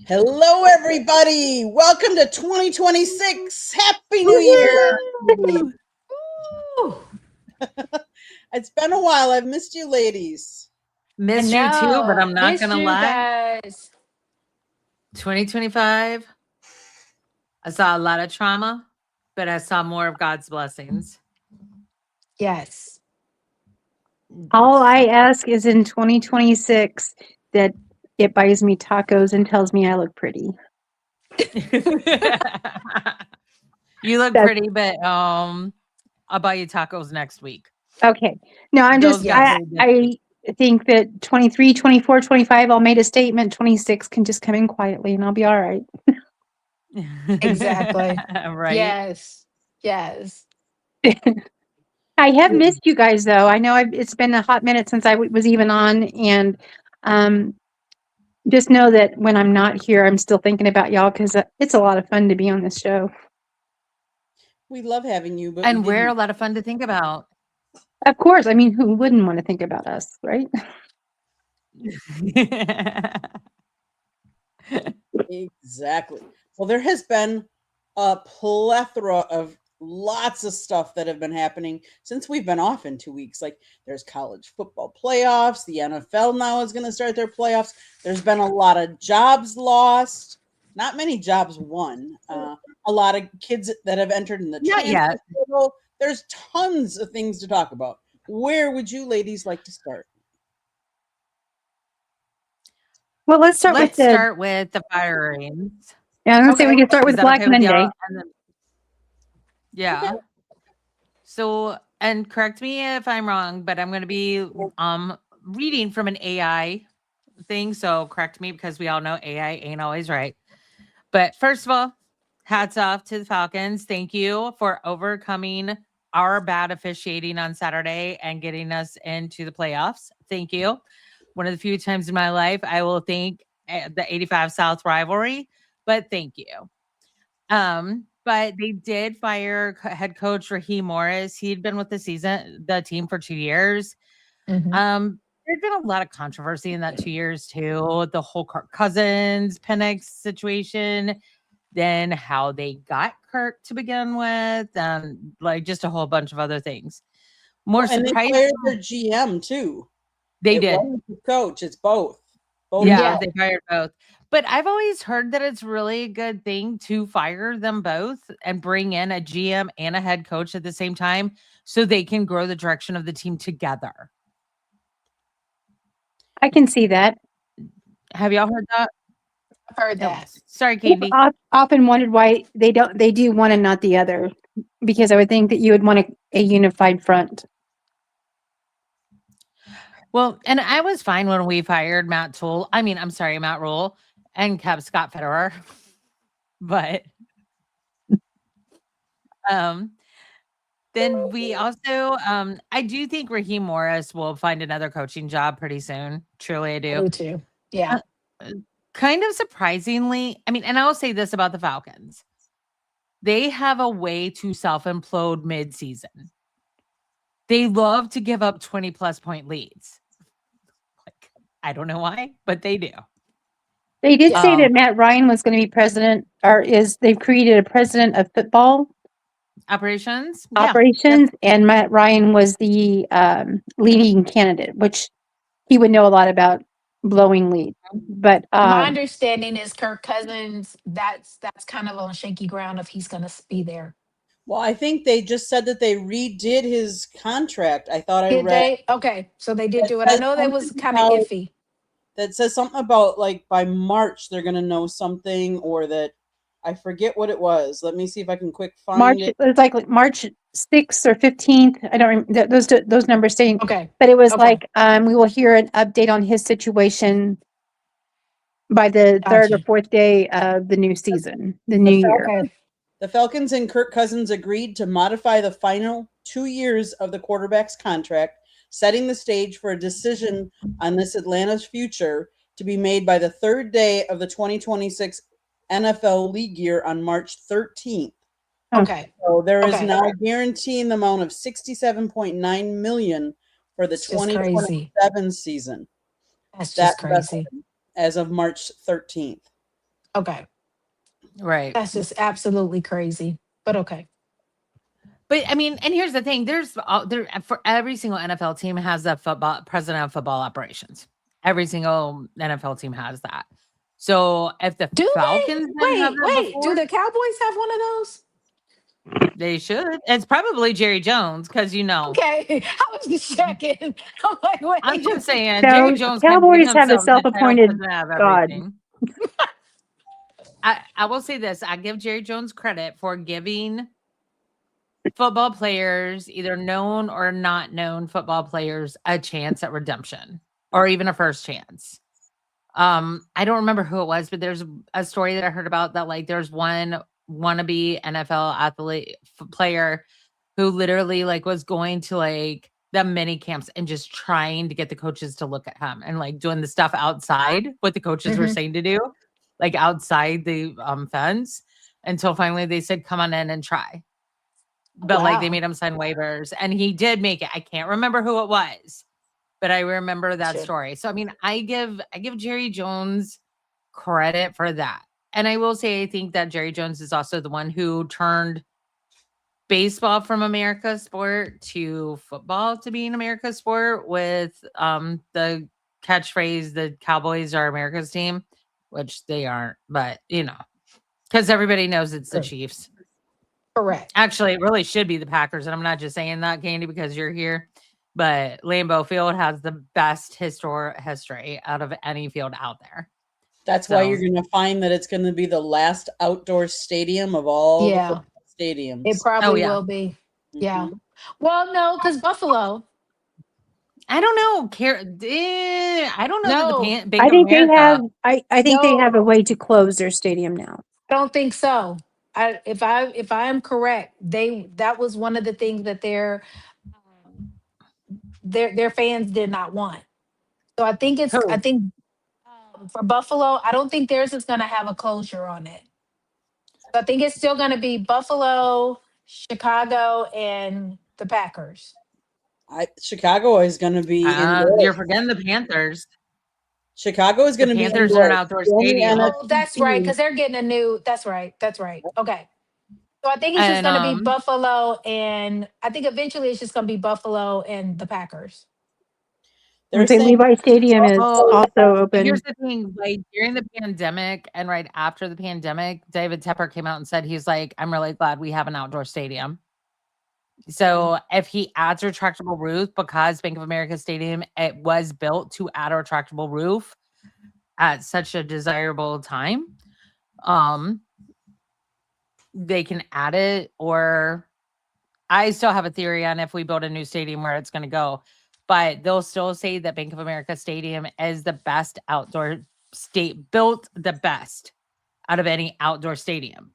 Hello, everybody. Welcome to 2026. Happy New Year. Woo! It's been a while. I've missed you, ladies. I Missed you too, but know. I'm not Missed gonna you lie. guys. 2025, I saw a lot of trauma, but I saw more of God's blessings. Yes. All I ask is in 2026 that it buys me tacos and tells me I look pretty. You look That's pretty, but I'll buy you tacos next week. okay. No, I'm Those just, got Yes. I, paid this I week. think that 23, 24, 25, all made a statement. 26 can just come in quietly and I'll be all right. Exactly. Right? Yes. Yes. I have Yeah. missed you guys though. I know it's been a hot minute since I was even on, and um, just know that when I'm not here, I'm still thinking about y'all because it's a lot of fun to be on this show. We love having you, but we And we're a didn't. lot of fun to think about. Of course, I mean, who wouldn't want to think about us, right? Exactly. Well, there has been a plethora of lots of stuff that have been happening since we've been off in 2 weeks. Like there's college football playoffs. The NFL now is going to start their playoffs. There's been a lot of jobs lost. Not many jobs won. A lot of kids that have entered in the Not transfer yet. portal. There's tons of things to talk about. Where would you ladies like to start? Well, let's start with Let's the. start with the firings. Yeah, I'm gonna say we Okay. can start Is with that Black okay with y'all? Monday. And then, yeah. So, and correct me if I'm wrong, but I'm going to be reading from an AI thing. So correct me because we all know AI ain't always right. But first of all, hats off to the Falcons. Thank you for overcoming our bad officiating on Saturday and getting us into the playoffs. Thank you. One of the few times in my life I will thank the 85 South rivalry, but thank you. But they did fire head coach Raheem Morris. He'd been with the team for 2 years. Hmm. There's been a lot of controversy in that 2 years too. The whole Kirk Cousins Penix situation, then how they got Kirk to begin with, and like just a whole bunch of other things. More Well, and they surprising, fired their GM too. they It did. wasn't the coach, it's both. Both Yeah, Yeah. jobs. they fired both. But I've always heard that it's really a good thing to fire them both and bring in a GM and a head coach at the same time so they can grow the direction of the team together. I can see that. Have y'all heard that? I've heard Oh, that. sorry, I've Candy. often wondered why they don't. They do one and not the other, because I would think that you would want a unified front. Well, and I was fine when we fired Matt Tool. I mean, I'm sorry, Matt Rule and kept Scott Federer. But um then we also I do think Raheem Morris will find another coaching job pretty soon. Truly I I do. do too. Yeah. Uh, Kind of surprisingly, I mean, and I'll say this about the Falcons. They have a way to self-implode mid-season. They love to give up 20 plus point leads. Like, I don't know why, but they do. They did say Yeah. that Matt Ryan was going to be president, or is they've created a president of football Operations? Yeah. Yep. operations, and Matt Ryan was the leading candidate, which he would know a lot about blowing leads. But My understanding is Kirk Cousins, that's kind of on shaky ground if he's gonna be there. Well, I think they just said that they redid his contract. I thought I Did read they? Okay. So they did that do it. I says know that something was kind of about iffy. like by March they're gonna know something, or that I forget what it was. Let me see if I can quick March, find it. it was like March 6th or 15th. I don't remember those numbers saying, Okay. but it was Okay. like we will hear an update on his situation by the third or Gotcha. fourth day of the new season, the The new year. Falcons, Okay. the Falcons and Kirk Cousins agreed to modify the final 2 years of the quarterback's contract, setting the stage for a decision on this Atlanta's future to be made by the third day of the 2026 NFL league year on March 13th. Oh, Okay. So there is Okay. now guaranteeing the amount of 67.9 million for the It's just crazy. 2027 season. That's That just that's crazy. as of March 13th. Okay. Right. That's just absolutely crazy. But okay. But I mean, and here's the thing: there for every single NFL team has a football president of football operations. Every single NFL team has that. So if the Do they? Falcons didn't have that Wait. Do before, the Cowboys have one of those? they should. It's probably Jerry Jones because Okay. I was just checking. I'm like, I'm wait. just saying Jerry No, Jones can give Cowboys have a himself the title self-appointed president of god. everything. I will say this: I give Jerry Jones credit for giving football players, either known or not known football players, a chance at redemption or even a first chance. I don't remember who it was, but there's a story that I heard about that like there's one wannabe NFL athlete player who literally like was going to like the mini camps and just trying to get the coaches to look at him and like doing the stuff outside what the coaches were Mhm. saying to do, like outside the fence until finally they said, come on in and try. But like they Wow. made him sign waivers and he did make it. I can't remember who it was, but I remember that Shit. story. So I mean, I give Jerry Jones credit for that. And I will say I think that Jerry Jones is also the one who turned baseball from America's sport to football to being America's sport with the catchphrase the Cowboys are America's team, which they aren't, but you know, because everybody knows it's the Sure. Chiefs. Correct. Actually, it really should be the Packers, and I'm not just saying that, Candy, because you're here. But Lambeau Field has the best history out of any field out there. That's why So you're going to find that it's going to be the last outdoor stadium of all the Yeah. football It stadiums. probably yeah. will be. Yeah. Mhm. Well, no, because Buffalo. I don't know. I don't know that the No, Bank I of think they have. America. I think they have no, a way to close their stadium now. I don't think so. If I am correct, that was one of the things that their fans did not want. So I Who? think for Buffalo, I don't think theirs is going to have a closure on it. So I think it's still going to be Buffalo, Chicago, and the Packers. Chicago is going to be indoor. You're forgetting the Panthers. Chicago is The going to be Panthers are an indoor. outdoor The only stadium. Oh, NFC that's right, team. because they're getting a new. That's right. That's right. Okay. So I think it's just And going to be Buffalo, and I think eventually it's just going to be Buffalo and the Packers. They're And say saying Levi Stadium is well, also open. here's the thing, like during the pandemic and right after the pandemic, David Tepper came out and said he's like, I'm really glad we have an outdoor stadium. So if he adds a retractable roof, because Bank of America Stadium, it was built to add a retractable roof at such a desirable time, they can add it. Or I still have a theory on if we build a new stadium where it's going to go, but they'll still say that Bank of America Stadium is the best outdoor state, built the best out of any outdoor stadium.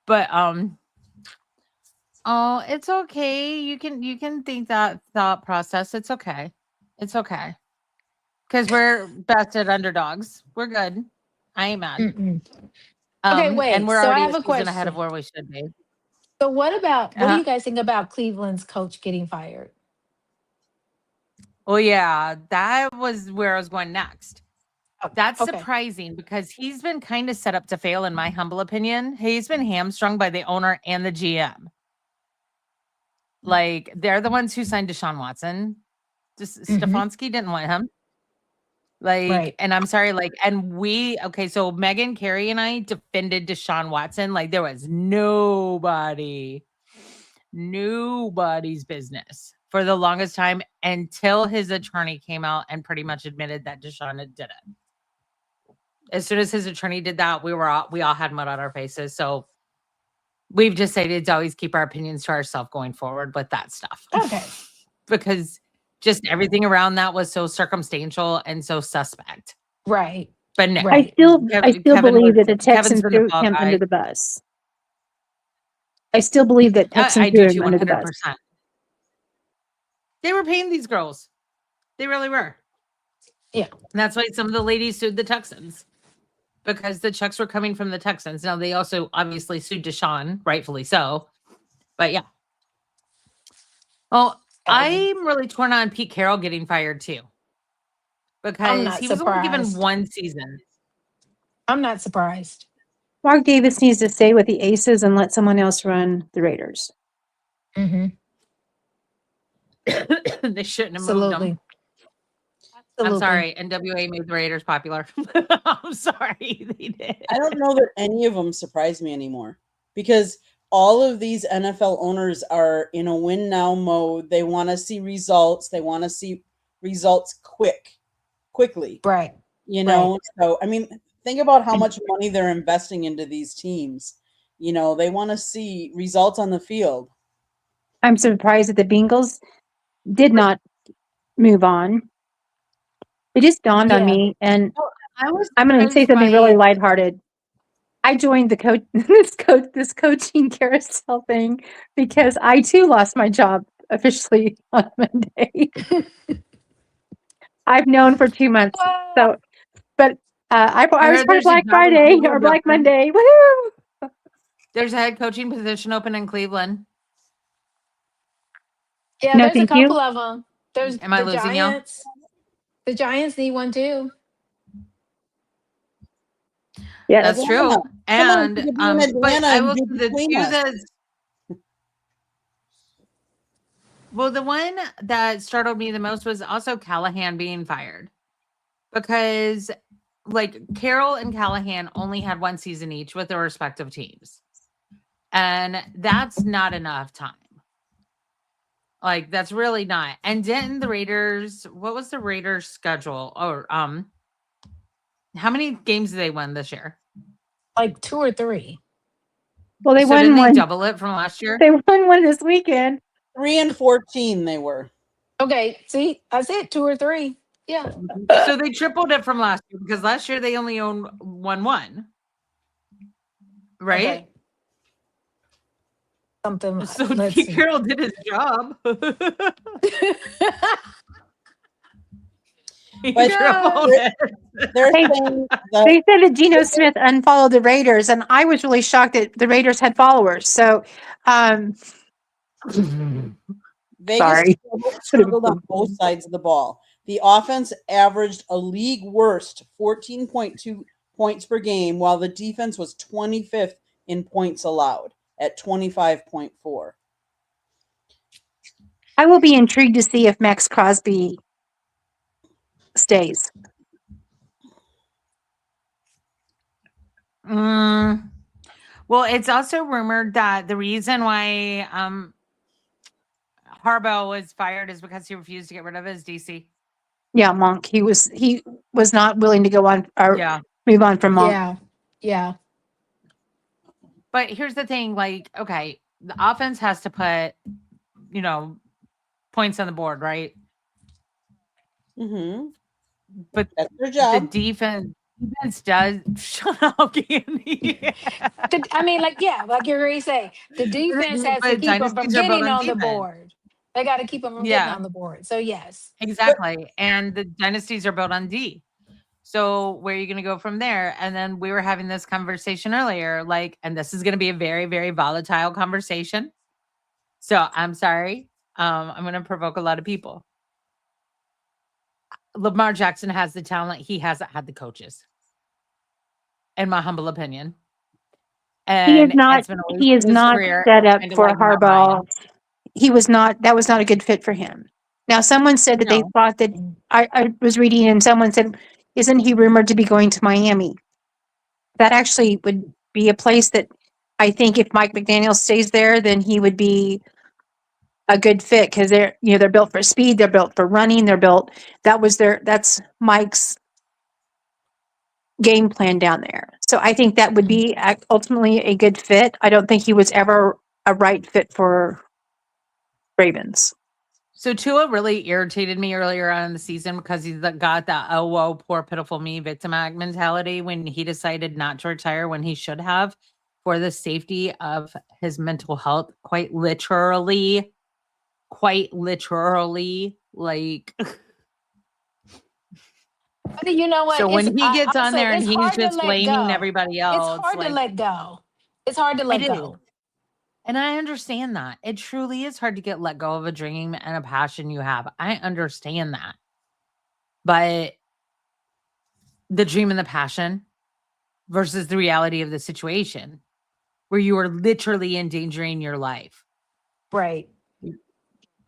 But oh, it's okay. You can think that thought process. It's okay. It's okay. Because we're best at underdogs. We're good. I ain't mad. Mm-mm. Okay, And wait. we're So I already have a a season ahead of question. where we should be. So what do Uh, you guys think about Cleveland's coach getting fired? well, yeah, that was where I was going next. Oh, That's okay. surprising because he's been kind of set up to fail, in my humble opinion. He's been hamstrung by the owner and the GM. Like, they're the ones who signed Deshaun Watson. Just Hmm. Stefanski didn't want him. Like, Right. and I'm sorry, like, and okay, so Megan Carey and I defended Deshaun Watson. Like, there was nobody's business for the longest time until his attorney came out and pretty much admitted that Deshaun did it. As soon as his attorney did that, we all had mud on our faces. So we've decided to always keep our opinions to ourselves going forward with that stuff. Okay. Because just everything around that was so circumstantial and so suspect. Right. But no, Right. I still believe that the Kevin's Texans been the threw fall him guy. under the bus. I still believe that Texans I threw do him too, under the bus. 100%. They were paying these girls. They really were. Yeah. And that's why some of the ladies sued the Texans. Because the checks were coming from the Texans. Now, they also obviously sued Deshaun, rightfully so. But yeah. Well, I'm really torn on Pete Carroll getting fired too. I'm Because not he was only given surprised. one season. I'm not surprised. Mark Davis needs to stay with the Aces and let someone else run the Raiders. Mm-hmm. They shouldn't have moved them. Absolutely. I'm Absolutely. sorry. NWA made the Raiders popular. I'm sorry. They did. I don't know that any of them surprise me anymore because all of these NFL owners are in a win now mode. They want to see results. They want to see results quickly. Right. You know, so I mean, think about how much money they're investing into these teams. You know, they want to see results on the field. I'm surprised that the Bengals did not move on. It just dawned on Yeah. me, and I was I'm going to say surprised something by really lighthearted. I joined the this coaching carousel thing because I too lost my job officially on Monday. I've known for 2 months, so but I was heard part of there's a Black job in Friday or Cleveland Black open. Monday. Woohoo! There's a head coaching position open in Cleveland. Yeah, No, there's a thank you. couple of them. There's Am I the losing you? Giants. The Giants need one too. Yes. That's true. Atlanta. Come on, And you could be in but Atlanta I and will be say the between two us. that well, the one that startled me the most was also Callahan being fired. Because like Carroll and Callahan only had one season each with their respective teams. And that's not enough time. Like that's really not. And didn't the Raiders, what was the Raiders schedule? Or how many games did they win this year? Like 2 or 3. Well, they So won didn't they one. double it from last year? They won one this weekend. 3-14 they were. Okay, see, I said 2 or 3. Yeah. So they tripled it from last year because last year they only owned 1-1. Right? Okay. Something. So Let's Pete see. Carroll did his job. He But tripled it. they're Hey, saying that They said that Geno Smith unfollowed the Raiders, and I was really shocked that the Raiders had followers. So, Vegas sorry. struggled on both sides of the ball. The offense averaged a league worst 14.2 points per game, while the defense was 25th in points allowed at 25.4. I will be intrigued to see if Max Crosby stays. Well, it's also rumored that the reason why Harbaugh was fired is because he refused to get rid of his DC. Yeah, Monk. He was not willing to go on or Yeah. move on from Monk. Yeah. Yeah. But here's the thing, like, okay, the offense has to put, points on the board, right? Mm-hmm. But That's their the job. defense does shut up, Candy. I mean, like you already say, the defense has to But keep them from dynasties are built getting on on the defense. board. They got to keep them from getting on the board. So yes, Exactly. And the dynasties are built on D. So where are you going to go from there? And then we were having this conversation earlier, like, and this is going to be a very, very volatile conversation. So I'm sorry. I'm going to provoke a lot of people. Lamar Jackson has the talent. He hasn't had the coaches, in my humble opinion. And He is not. it's been a He is his not career, set up kind of for like Matt Ryan. Harbaugh. He was not. That was not a good fit for him. Now, someone said that they No. thought that I was reading, and someone said, "Isn't he rumored to be going to Miami?" That actually would be a place that I think if Mike McDaniel stays there, then he would be a good fit because they're built for speed, they're built for running, that's Mike's game plan down there. So I think that would be ultimately a good fit. I don't think he was ever a right fit for Ravens. So Tua really irritated me earlier on in the season because he's got that "oh whoa, poor pitiful me" victim mentality when he decided not to retire when he should have for the safety of his mental health. Quite literally, like. but you know what? So when he gets on there and it's he's hard to just let blaming go. everybody It's else, hard to like, let go. It's hard to I let do. go. And I understand that. It truly is hard to get let go of a dream and a passion you have. I understand that. But the dream and the passion versus the reality of the situation where you are literally endangering your life. Right. You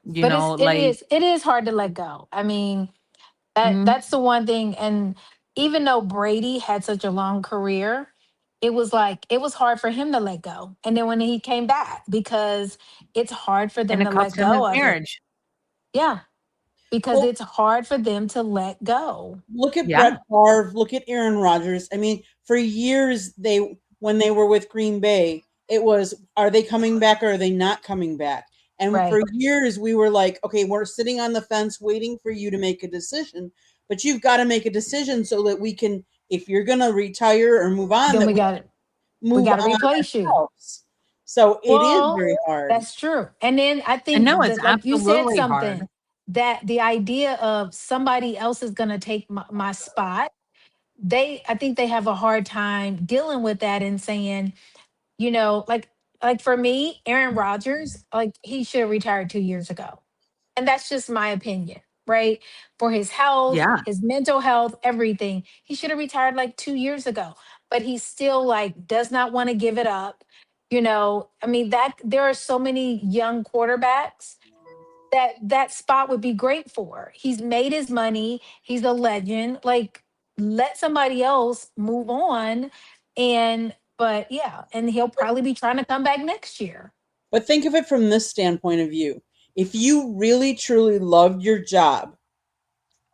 But know, it is hard to let go. I mean, Mhm. that's the one thing. And even though Brady had such a long career, it was like it was hard for him to let go. And then when he came back, because it's hard for And them it to let cost him his go of it. marriage. Yeah, because Well, it's hard for them to let go. look at Yeah. Brett Favre, look at Aaron Rodgers. I mean, for years when they were with Green Bay, it was, are they coming back or are they not coming back? And for Right. years we were like, okay, we're sitting on the fence waiting for you to make a decision, but you've got to make a decision so that we can, if you're going to retire or move on, Then that we we got move to on replace you. ourselves. So it is Well, very hard. that's true. And then I And no, think it's that, like you said absolutely hard. something, that the idea of somebody else is going to take my spot, I think they have a hard time dealing with that and saying, like for me, Aaron Rodgers, like he should have retired 2 years ago. And that's just my opinion, right? For his health, Yeah. his mental health, everything. He should have retired like 2 years ago. But he still like does not want to give it up. I mean, that there are so many young quarterbacks that spot would be great for. He's made his money, he's a legend. Like, let somebody else move on. But yeah, and he'll probably be trying to come back next year. But think of it from this standpoint of view. If you really truly loved your job,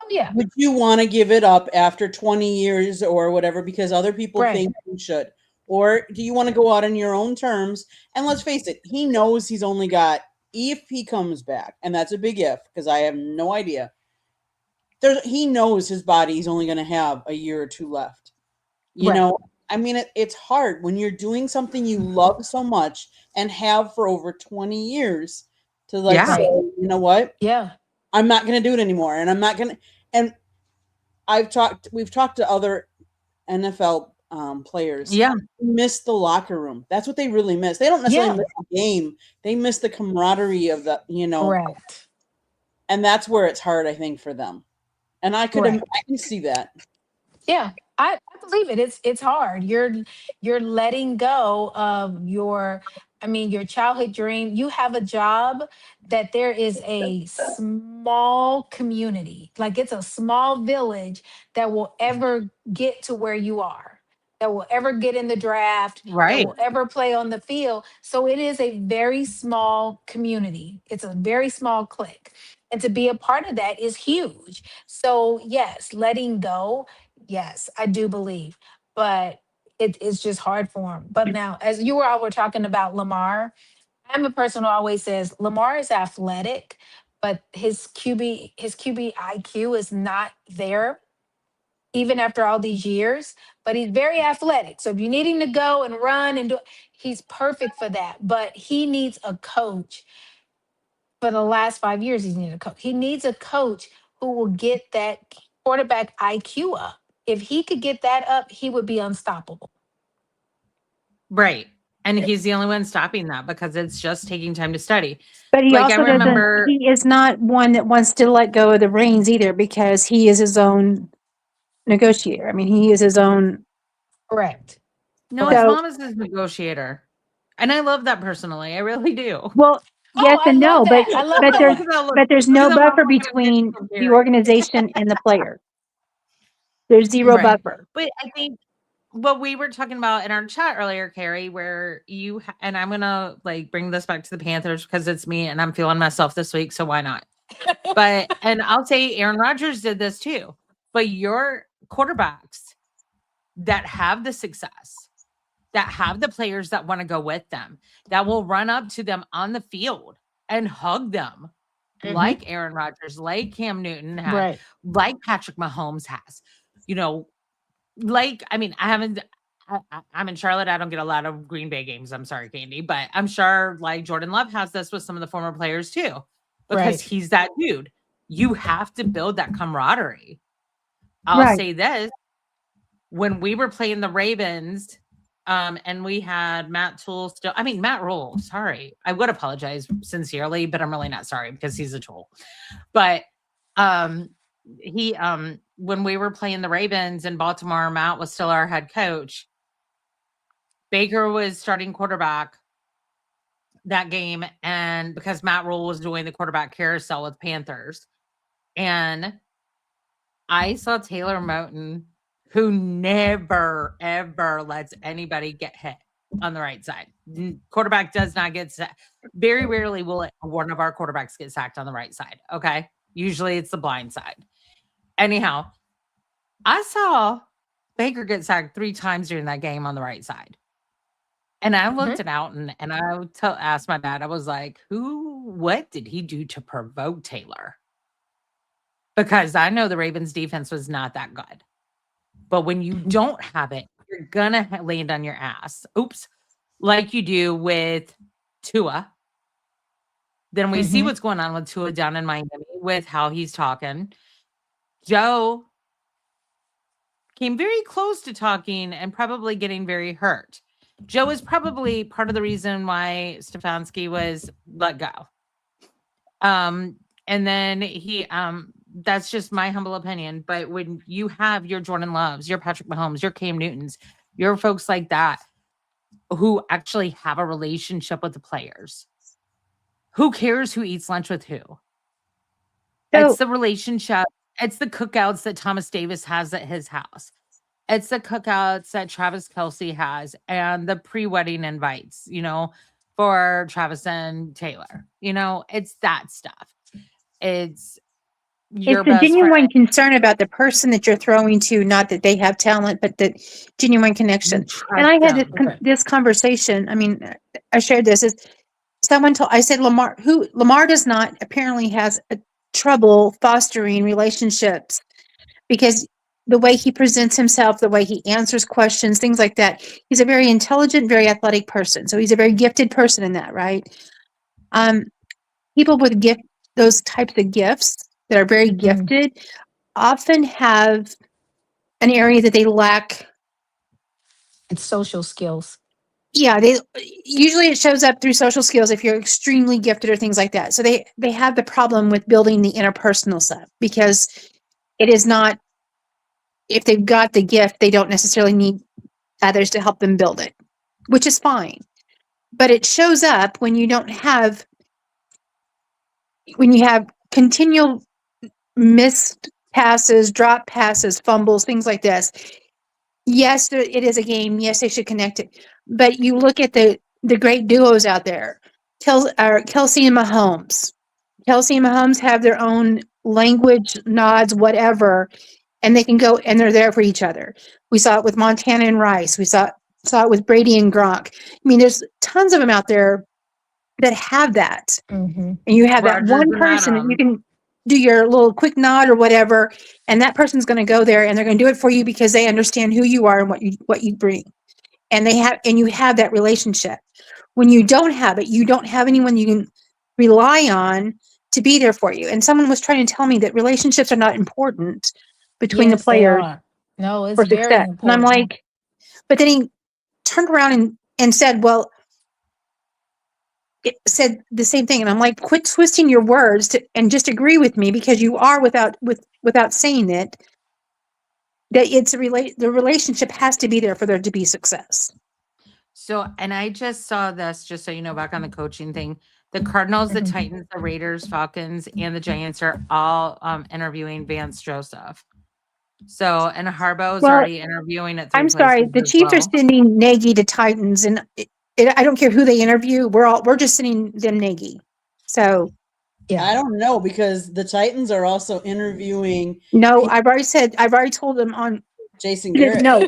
Oh yeah, would you want to give it up after 20 years or whatever because other people right, think you should? Or do you want to go out on your own terms? And let's face it, he knows he's only got, if he comes back, and that's a big if because I have no idea. He knows his body's only going to have a year or two left. You right. know, I mean, it's hard when you're doing something you love so much and have for over 20 years to like Yeah. say, Right. you know what? Yeah. I'm not going to do it anymore. And I'm not going to, and we've talked to other NFL players Yeah. who miss the locker room. That's what they really miss. They don't necessarily Yeah. miss the game. They miss the camaraderie of Correct. and that's where it's hard, I think, for them. And I Correct. can see that. Yeah, I believe it. It's hard. You're letting go of your childhood dream. You have a job that there is a small community, like it's a small village that will ever get to where you are, that will ever get in the draft, that Right. will ever play on the field. So it is a very small community. It's a very small clique. And to be a part of that is huge. So yes, letting go. Yes, I do believe, but it's just hard for him. But now, as you all were talking about Lamar, I'm a person who always says Lamar is athletic, but his QB IQ is not there even after all these years. But he's very athletic. So if you need him to go and run and do, he's perfect for that. But he needs a coach. For the last 5 years, he's needed a coach. He needs a coach who will get that quarterback IQ up. If he could get that up, he would be unstoppable. Right. And he's the only one stopping that because it's just taking time to study. But he Like I also doesn't, remember, he is not one that wants to let go of the reins either because he is his own negotiator. I mean, he is his own. Correct. no, his Correct. So, mom is his negotiator. And I love that personally. I really do. well, Oh, yes I and love no, that. I love but Look there's, that. at that. Look, but there's look at no that mom buffer walking in between from the Gary. organization and the player. There's zero Right. buffer. But I think what we were talking about in our chat earlier, Carrie, where and I'm gonna like bring this back to the Panthers because it's me and I'm feeling myself this week, so why not? But and I'll say Aaron Rodgers did this too. But your quarterbacks that have the success, that have the players that want to go with them, that will run up to them on the field and hug them, Mhm. like Aaron Rodgers, like Cam Newton had, Right. like Patrick Mahomes has. You know, like I mean, I haven't. I'm in Charlotte. I don't get a lot of Green Bay games. I'm sorry, Candy, but I'm sure like Jordan Love has this with some of the former players too, because Right. he's that dude. You have to build that camaraderie. I'll Right. say this: when we were playing the Ravens, and we had Matt Toole still. I mean, Matt Rule. Sorry, I would apologize sincerely, but I'm really not sorry because he's a tool. But he when we were playing the Ravens in Baltimore, Matt was still our head coach. Baker was starting quarterback that game, and because Matt Rule was doing the quarterback carousel with Panthers, and I saw Taylor Moton, who never ever lets anybody get hit on the right side. Quarterback does not get sacked. Very rarely will one of our quarterbacks get sacked on the right side. Okay, usually it's the blind side. Anyhow, I saw Baker get sacked 3 times during that game on the right side. And I looked it out and I asked my dad, I was like, what did he do to provoke Taylor? Because I know the Ravens defense was not that good. But when you don't have it, you're going to land on your ass. Oops. Like you do with Tua. Then we see what's going on with Tua down in Miami with how he's talking. Joe came very close to talking and probably getting very hurt. Joe is probably part of the reason why Stefanski was let go. And then he, that's just my humble opinion. But when you have your Jordan Loves, your Patrick Mahomes, your Cam Newtons, your folks like that who actually have a relationship with the players, who cares who eats lunch with who? It's the relationship. It's the cookouts that Thomas Davis has at his house. It's the cookouts that Travis Kelce has and the pre-wedding invites, for Travis and Taylor. It's that stuff. It's your It's the best genuine friend. concern about the person that you're throwing to, not that they have talent, but the genuine connection. And I had this conversation. I mean, I shared this. Is someone told, I said, Lamar does not apparently has a trouble fostering relationships because the way he presents himself, the way he answers questions, things like that. He's a very intelligent, very athletic person. So he's a very gifted person in that, right? People with those types of gifts that are very gifted often have an area that they lack. It's social skills. Yeah, usually it shows up through social skills if you're extremely gifted or things like that. So they have the problem with building the interpersonal stuff because it is not, if they've got the gift, they don't necessarily need others to help them build it, which is fine. But it shows up when you have continual missed passes, drop passes, fumbles, things like this. Yes, it is a game. Yes, they should connect it. But you look at the great duos out there, Kelsey and Mahomes. Kelsey and Mahomes have their own language, nods, whatever, and they can go and they're there for each other. We saw it with Montana and Rice. We saw it with Brady and Gronk. I mean, there's tons of them out there that have that. And you have that one person that you can do your little quick nod or whatever, and that person's going to go there and they're going to do it for you because they understand who you are and what you bring. And you have that relationship. When you don't have it, you don't have anyone you can rely on to be there for you. And someone was trying to tell me that relationships are not important between the players. No, it's for very success. important. And I'm like, but then he turned around and said, well, it said the same thing. And I'm like, quit twisting your words and just agree with me, because you are without saying it, that the relationship has to be there for there to be success. So, and I just saw this, just so you know, back on the coaching thing, the Cardinals, the Titans, the Raiders, Falcons, and the Giants are all interviewing Vance Joseph. So, and Harbaugh's already interviewing at 3 I'm sorry, the Chiefs are sending Nagy to Titans, and I don't care who they interview. We're just sending them Nagy. So yeah, I don't know, because the Titans are also interviewing. No, I've already told them on Jason Garrett. No.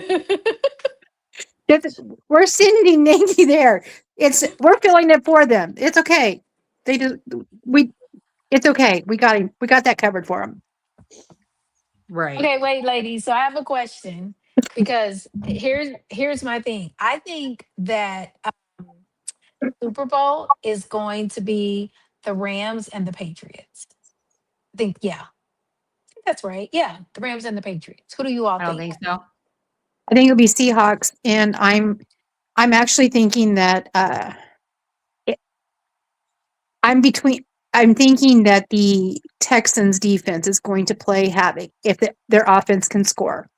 We're sending Nagy there. We're filling it for them. It's okay. It's okay. We got that covered for them. Right. Okay, wait, ladies. So I have a question, because here's my thing. I think that Super Bowl is going to be the Rams and the Patriots. I think that's right. Yeah, the Rams and the Patriots. Who do you all I don't think so. I think it'll be Seahawks, and I'm actually thinking that I'm thinking that the Texans defense is going to play havoc if their offense can score.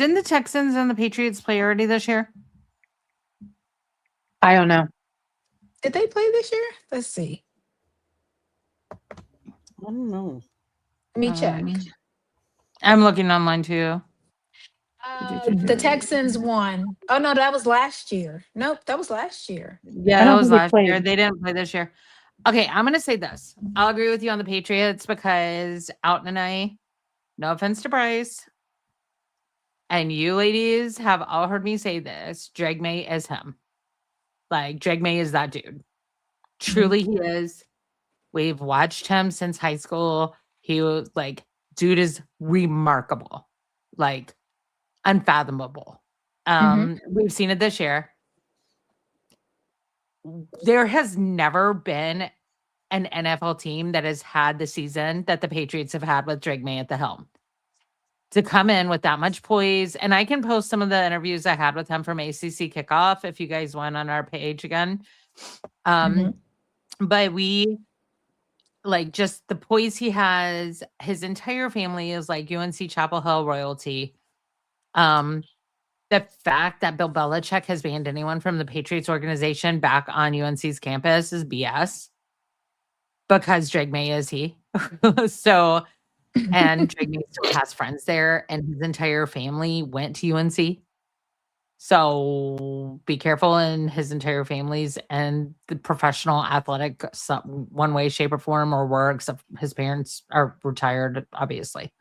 Didn't the Texans and the Patriots play already this year? I don't know. Did they play this year? Let's see. I don't know. Let me check. I'm looking online too. The Texans won. Oh no, that was last year. Nope, that was last year. Yeah, I that don't was think they last year. played. They didn't play this year. Okay, I'm gonna say this. I'll agree with you on the Patriots because Out and I, no offense to Bryce, and you ladies have all heard me say this. Drag May is him. Like Drag May is that dude. Truly, he is. We've watched him since high school. He was like, dude is remarkable, like unfathomable. We've seen it this year. There has never been an NFL team that has had the season that the Patriots have had with Drake May at the helm. To come in with that much poise, and I can post some of the interviews I had with him from ACC kickoff if you guys went on our page again. But we like just the poise he has. His entire family is like UNC Chapel Hill royalty. The fact that Bill Belichick has banned anyone from the Patriots organization back on UNC's campus is BS. Because Drake May is he. So, and Drake May still has friends there, and his entire family went to UNC. So be careful in his entire family's and the professional athletic one way, shape, or form, or were, except his parents are retired, obviously.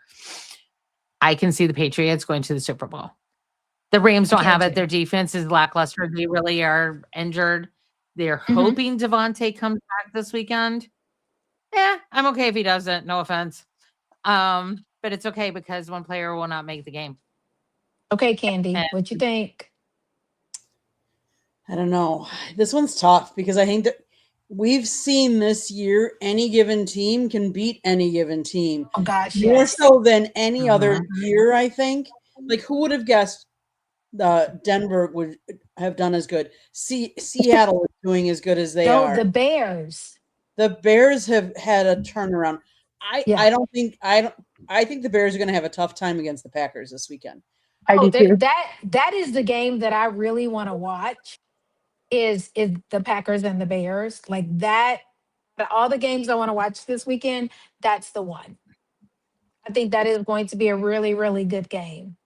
I can see the Patriots going to the Super Bowl. The Rams don't have it. Their defense is lackluster. They really are injured. They're hoping Devontae comes back this weekend. Yeah, I'm okay if he doesn't. No offense. But it's okay because one player will not make the game. Okay, Candy, what you think? I don't know. This one's tough because I think that we've seen this year any given team can beat any given team. Oh gosh, More yes. so than any other year, I think. Like, who would have guessed Denver would have done as good? Seattle is doing as good as they are. The Bears. The Bears have had a turnaround. I think the Bears are going to have a tough time against the Packers this weekend. That is the game that I really want to watch. Is the Packers and the Bears, like that? All the games I want to watch this weekend, that's the one. I think that is going to be a really, really good game.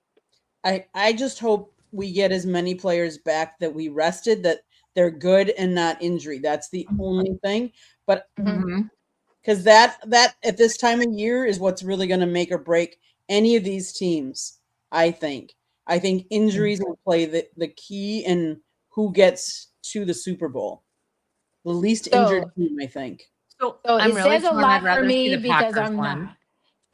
I just hope we get as many players back that we rested, that they're good and not injury. That's the only thing. But because that at this time of year is what's really going to make or break any of these teams. I think injuries will play the key in who gets to the Super Bowl. The least injured team, I think. So it says a lot for me because I'm not.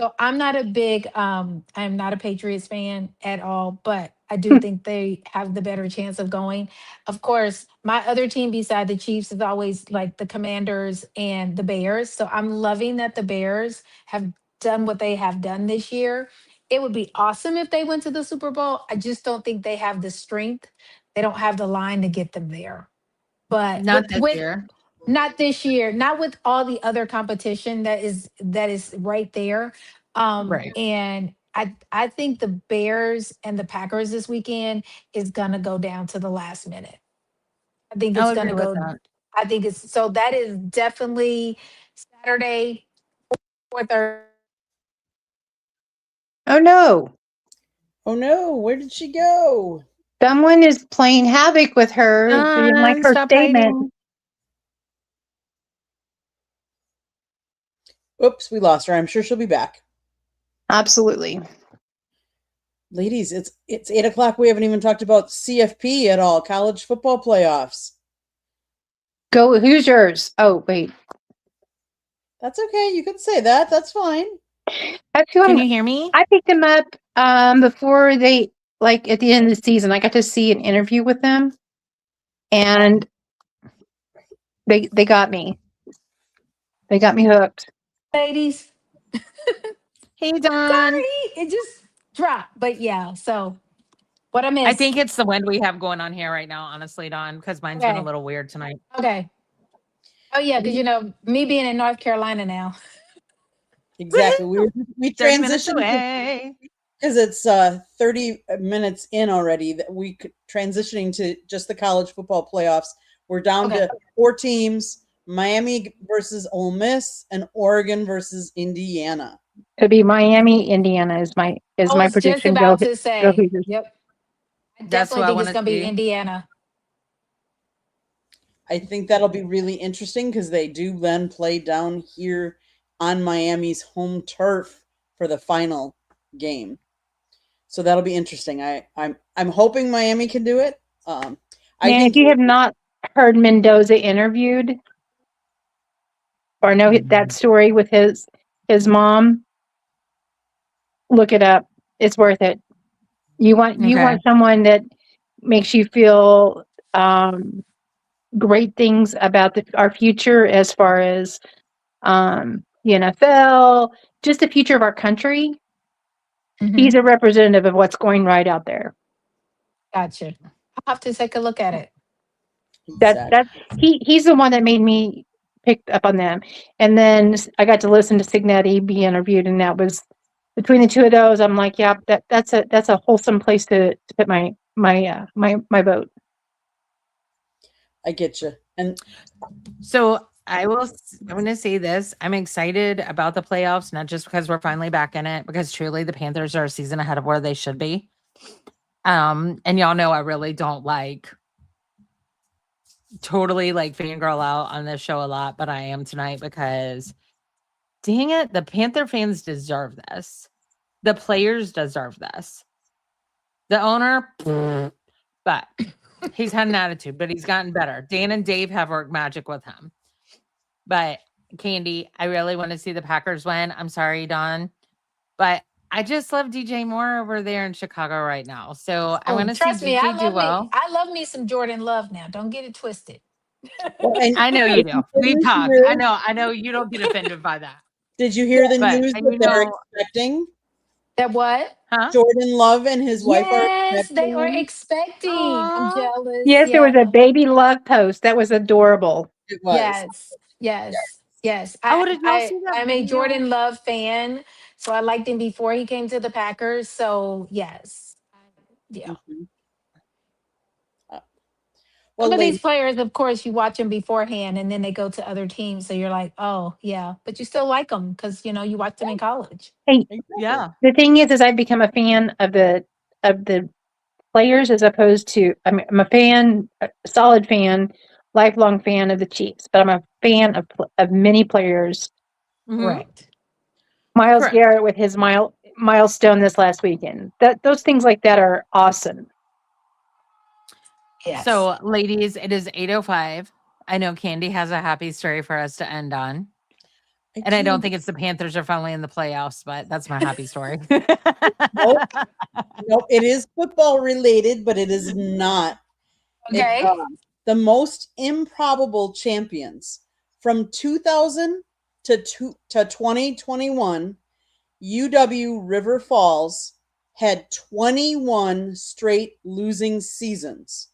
So I'm not a big I'm not a Patriots fan at all, but I do think they have the better chance of going. Of course, my other team beside the Chiefs is always like the Commanders and the Bears. So I'm loving that the Bears have done what they have done this year. It would be awesome if they went to the Super Bowl. I just don't think they have the strength. They don't have the line to get them there. But not this year. Not this year, not with all the other competition that is right there. Right. And I think the Bears and the Packers this weekend is gonna go down to the last minute. I think it's gonna go. I think it's so that is definitely Saturday or Thursday. Oh no. Oh no, where did she go? Someone is playing havoc with her. Didn't like her statement. Oops, we lost her. I'm sure she'll be back. Absolutely. Ladies, it's 8:00. We haven't even talked about CFP at all. College football playoffs. Go. Who's yours? Oh, wait. That's okay. You can say that. That's fine. Can you hear me? I picked them up before they, like, at the end of the season. I got to see an interview with them, and they got me. They got me hooked. Ladies. Hey, Don. Sorry, it just dropped. But yeah, so what I missed. I think it's the wind we have going on here right now, honestly, Don, because mine's been a little weird tonight. Okay. Oh yeah, because me being in North Carolina now. Exactly. We transitioned. because it's 30 minutes in already that we could transitioning to just the college football playoffs. We're down Okay. to 4 teams: Miami versus Ole Miss and Oregon versus Indiana. It'd be Miami, Indiana is my I was just prediction. about to Go say, Hoosiers. yep. I That's definitely what I think it's wanna going to be see. Indiana. I think that'll be really interesting because they do then play down here on Miami's home turf for the final game. So that'll be interesting. I'm hoping Miami can do it. I Man, if think you have not heard Mendoza interviewed or know that story with his mom, look it up. It's worth it. You Okay. want someone that makes you feel great things about our future as far as the NFL, just the future of our country. Mhm. He's a representative of what's going right out there. Gotcha. I'll have to take a look at it. exactly. He's the one that made me pick up on them. And then I got to listen to Signetti be interviewed, and that was between the two of those. I'm like, yeah, that's a wholesome place to put my vote. I get you. And So I'm going to say this. I'm excited about the playoffs, not just because we're finally back in it, because truly the Panthers are a season ahead of where they should be. And y'all know I really don't totally fangirl out on this show a lot, but I am tonight because dang it, the Panther fans deserve this. The players deserve this. The owner, but he's had an attitude, but he's gotten better. Dan and Dave have worked magic with him. But Candy, I really want to see the Packers win. I'm sorry, Don, but I just love DJ Moore over there in Chicago right now. So I want to see Trust me, DJ do well. I love me some Jordan Love now. Don't get it twisted. well, and I know you do. We didn't talked. hear- I know you don't get offended by that. Did you hear the But news that they're expecting? That what? huh? Jordan Love and his wife are Yes, they expecting are him. expecting. I'm Aw. jealous. Yes, there Yeah. was a baby love post that was adorable. It was. Yes. Yes. Yes. Oh, did y'all see that I'm a video? Jordan Love fan. So I liked him before he came to the Packers. So yes. Yeah. Mhm. Some Well, of these ladies, players, of course, you watch them beforehand and then they go to other teams. So you're like, oh, yeah. But you still like them because, you watched them in college. Hey, exactly. Yeah. the thing is I've become a fan of the players as opposed to I'm a solid fan, lifelong fan of the Chiefs, but I'm a fan of many players. Mhm. Correct. Miles Correct. Garrett with his milestone this last weekend. Those things like that are awesome. Yes. So, ladies, it is 8:05. I know Candy has a happy story for us to end on. And I don't think it's the Panthers are finally in the playoffs, but that's my happy story. Nope. Nope. It is football related, but it is not. Okay. The most improbable champions from 2000 to 2021, UW River Falls had 21 straight losing seasons.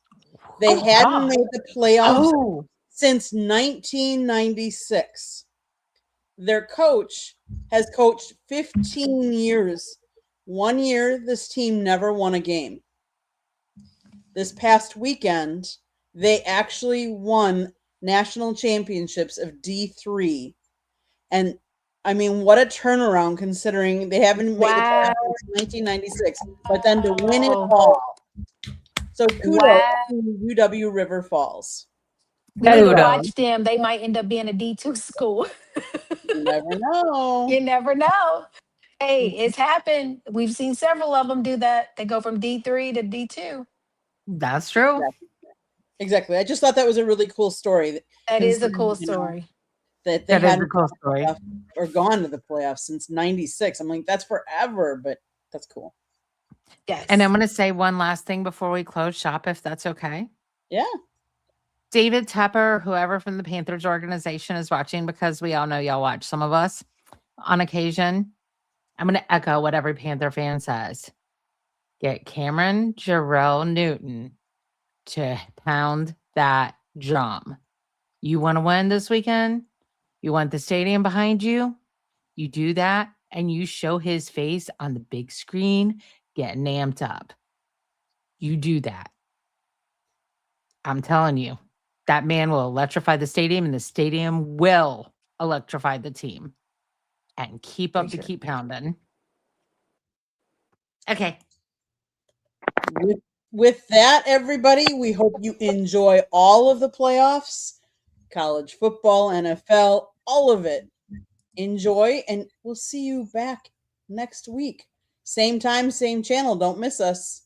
They Oh, hadn't God. made the playoffs Oh, since 1996. Their coach has coached 15 years. 1 year, this team never won a game. This past weekend, they actually won national championships of D3. And I mean, what a turnaround considering they haven't made the Wow. playoffs since 1996. But then to win it Wow. all. So kudos Wow. to UW River Falls. We That need is to kudos. watch them. They might end up being a D2 school. You never know. You never know. Hey, it's happened. We've seen several of them do that. They go from D3 to D2. That's true. Exactly. I just thought that was a really cool story. That is a considering, cool story. That they That is a hadn't cool story. or gone to the playoffs since 96. I'm like, that's forever, but that's cool. Yes. And I'm going to say one last thing before we close shop, if that's okay. Yeah. David Tepper, whoever from the Panthers organization is watching, because we all know y'all watch some of us on occasion. I'm going to echo what every Panther fan says. Get Cameron Jarrell Newton to pound that drum. You want to win this weekend? You want the stadium behind you? You do that and you show his face on the big screen getting amped up. You do that. I'm telling you, that man will electrify the stadium, and the stadium will electrify the team. And keep up the keep pounding. Okay. With that, everybody, we hope you enjoy all of the playoffs, college football, NFL, all of it. Enjoy, and we'll see you back next week. Same time, same channel. Don't miss us.